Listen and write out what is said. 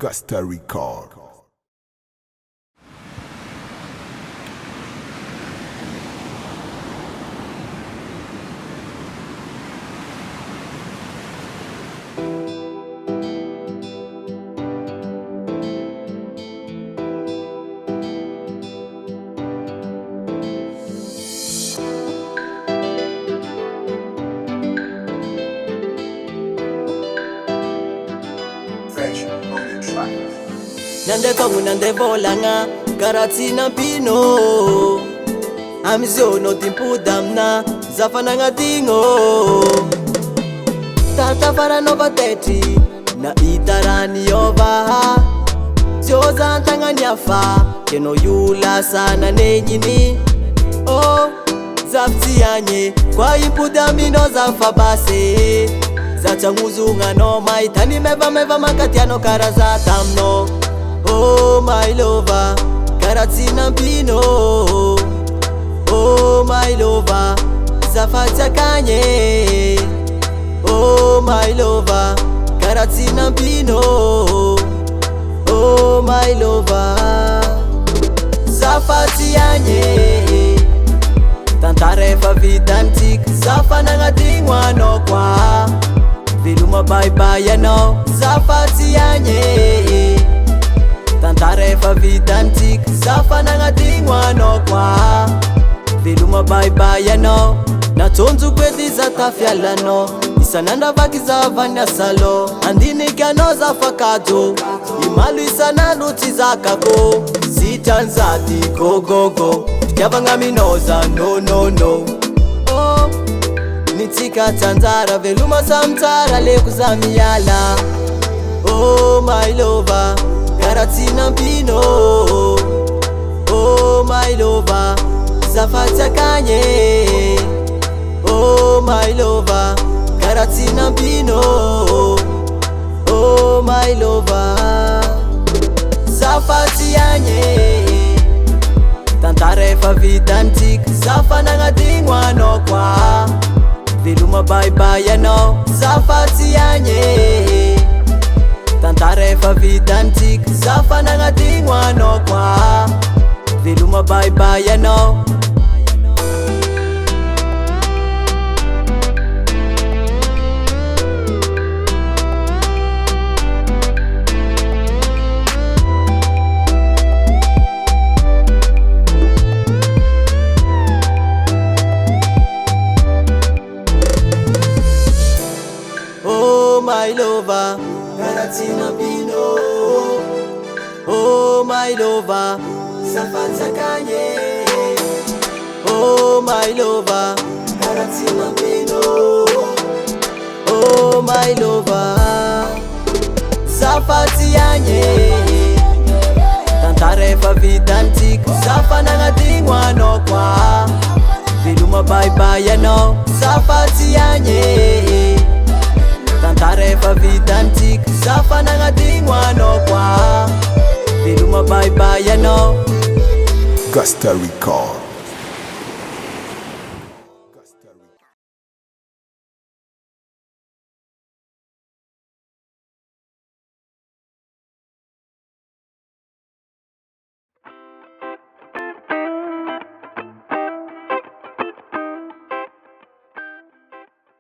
Gusta Record. Nande tongu nande volanga karatsina pino amiziono timpudamna zafananga tingo tata faranova tetri na itarani yovaha ziozantanga nyafa keno yula sana nenyini oh zaftianye kwa impudamino zafabase zacanguzunga no maitani meva makatiano karazatamno. Oh my lover, karatsina pino. Oh my lover, zafacha kanye. Oh my lover, karatsina pino. Oh my lover, zafati anye. Tantarefa vitantik, zafananga tingwano kwa. Viluma bye bye no, zafati anye. Tantarefa vitantik, zafananga tingwano kwa. Viluma bye bye no, natonzu kwedi zatafyala no. Isananda vakiza vanya salo, andini kano zafakato. Imalu isana luti zakako, zitanzati go go go. Yavanga minoza no oh. Nitika tanzara veluma samtara lekuzamiyala. Oh my lover, karatsina pino. Oh my lover, zafacha kanye. Oh my lover, karatsina pino. Oh my lover, zafati anye. Tantarefa vitantik, zafananga tingwano kwa. Viluma bye bye no, zafati anye. Tantarefa vitantik, zafananga tingwano kwa. Viluma bye bye no. Oh my lover, karatsina pino. Oh my lover, zafacha kanye. Oh my lover, karatsina pino. Oh my lover, zafati anye. Tantarefa vitantik, zafananga tingwano kwa. Viluma bye bye no, zafati anye. Tantarefa vitantik, zafananga tingwano kwa. Viluma bye bye no. Gusta Record.